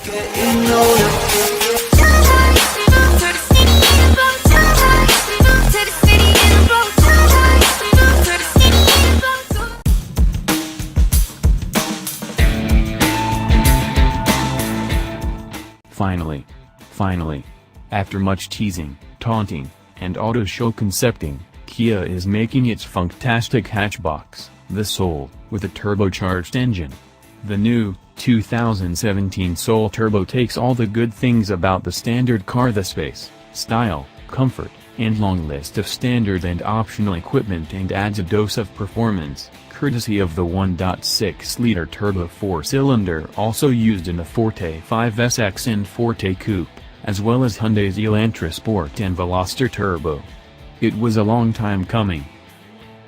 Getting older. Finally, after much teasing, taunting, and auto show concepting, Kia is making its funktastic hatchbox, the Soul, with a turbocharged engine. The new, 2017 Soul Turbo takes all the good things about the standard car: the space, style, comfort, and long list of standard and optional equipment, and adds a dose of performance, courtesy of the 1.6-liter turbo 4-cylinder also used in the Forte 5SX and Forte Coupe, as well as Hyundai's Elantra Sport and Veloster Turbo. It was a long time coming.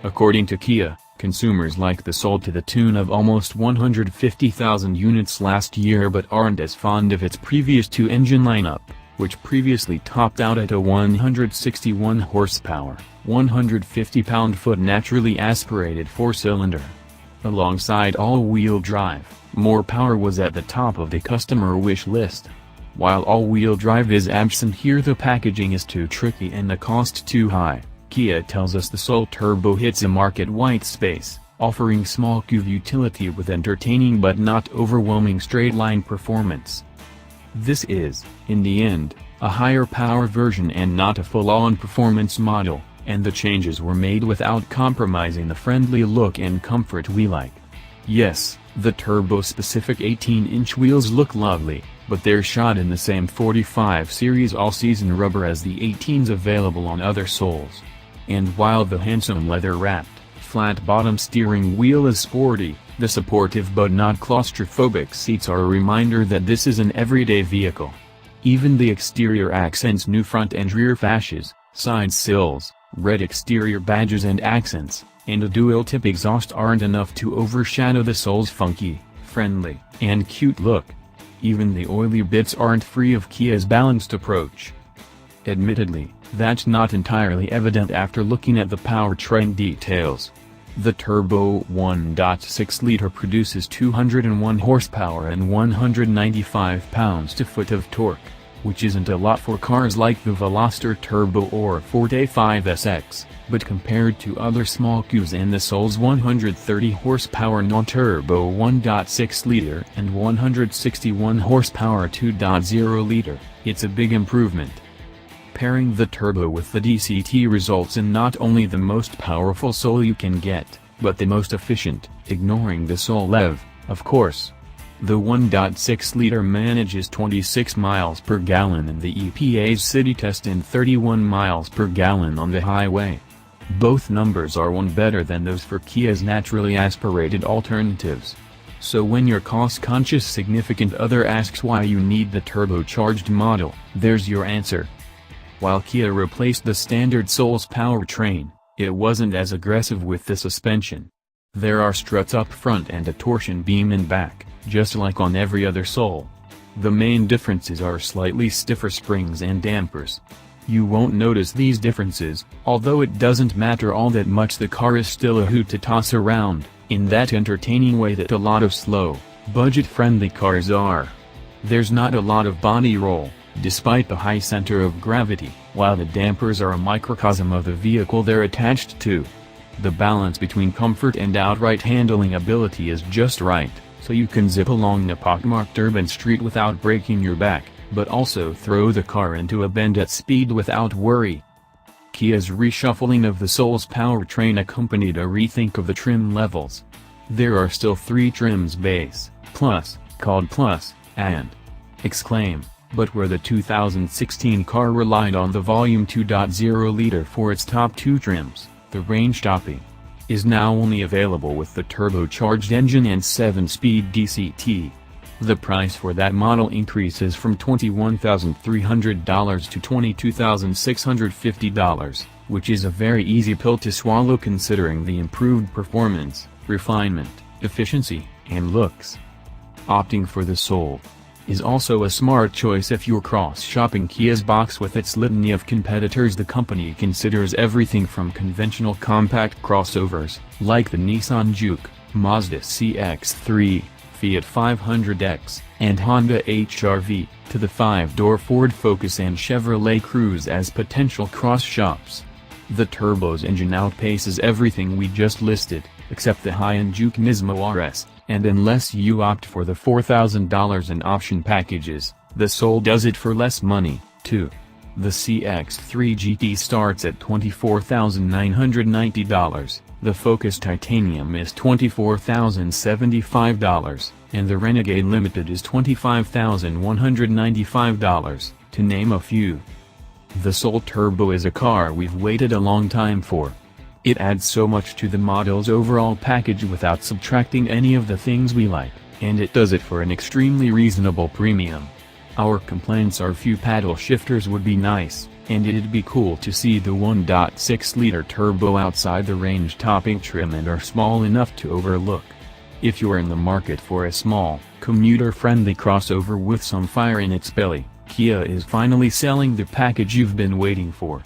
According to Kia, consumers like the Soul to the tune of almost 150,000 units last year, but aren't as fond of its previous two-engine lineup, which previously topped out at a 161 horsepower, 150 pound-foot naturally aspirated four-cylinder. Alongside all-wheel drive, more power was at the top of the customer wish list. While all-wheel drive is absent here, the packaging is too tricky and the cost too high. Kia tells us the Soul Turbo hits a market white space, offering small cube utility with entertaining but not overwhelming straight-line performance. This is, in the end, a higher power version and not a full-on performance model, and the changes were made without compromising the friendly look and comfort we like. Yes, the turbo-specific 18-inch wheels look lovely, but they're shod in the same 45 series all-season rubber as the 18s available on other Souls. And while the handsome leather-wrapped, flat-bottom steering wheel is sporty, the supportive but not claustrophobic seats are a reminder that this is an everyday vehicle. Even the exterior accents new front and rear fascias, side sills, red exterior badges and accents, and a dual-tip exhaust aren't enough to overshadow the Soul's funky, friendly, and cute look. Even the oily bits aren't free of Kia's balanced approach. Admittedly, that's not entirely evident after looking at the powertrain details. The turbo 1.6-liter produces 201 horsepower and 195 pounds-to-foot of torque, which isn't a lot for cars like the Veloster Turbo or Forte 5SX, but compared to other small cubes and the Soul's 130 horsepower non-turbo 1.6-liter and 161 horsepower 2.0-liter, it's a big improvement. Pairing the turbo with the DCT results in not only the most powerful Soul you can get, but the most efficient, ignoring the Soul EV, of course. The 1.6-liter manages 26 miles per gallon in the EPA's city test and 31 miles per gallon on the highway. Both numbers are one better than those for Kia's naturally aspirated alternatives. So when your cost-conscious significant other asks why you need the turbocharged model, there's your answer. While Kia replaced the standard Soul's powertrain, it wasn't as aggressive with the suspension. There are struts up front and a torsion beam in back, just like on every other Soul. The main differences are slightly stiffer springs and dampers. You won't notice these differences, although it doesn't matter all that much. The car is still a hoot to toss around, in that entertaining way that a lot of slow, budget-friendly cars are. There's not a lot of body roll, despite the high center of gravity, while the dampers are a microcosm of the vehicle they're attached to. The balance between comfort and outright handling ability is just right, so you can zip along a pockmarked urban street without breaking your back, but also throw the car into a bend at speed without worry. Kia's reshuffling of the Soul's powertrain accompanied a rethink of the trim levels. There are still 3 trims: Base, Plus, called Plus, and Exclaim, but where the 2016 car relied on the volume 2.0-liter for its top 2 trims, the range topping is now only available with the turbocharged engine and 7-speed DCT. The price for that model increases from $21,300 to $22,650, which is a very easy pill to swallow considering the improved performance, refinement, efficiency, and looks. Opting for the Soul is also a smart choice if you're cross-shopping Kia's box with its litany of competitors. The company considers everything from conventional compact crossovers, like the Nissan Juke, Mazda CX-3, Fiat 500X, and Honda HR-V, to the 5-door Ford Focus and Chevrolet Cruze as potential cross-shops. The turbo's engine outpaces everything we just listed, except the high-end Juke Nismo RS, and unless you opt for the $4,000 in option packages, the Soul does it for less money, too. The CX-3 GT starts at $24,990, the Focus Titanium is $24,075, and the Renegade Limited is $25,195, to name a few. The Soul Turbo is a car we've waited a long time for. It adds so much to the model's overall package without subtracting any of the things we like, and it does it for an extremely reasonable premium. Our complaints are few paddle shifters would be nice, and it'd be cool to see the 1.6-liter turbo outside the range-topping trim and are small enough to overlook. If you're in the market for a small, commuter-friendly crossover with some fire in its belly, Kia is finally selling the package you've been waiting for.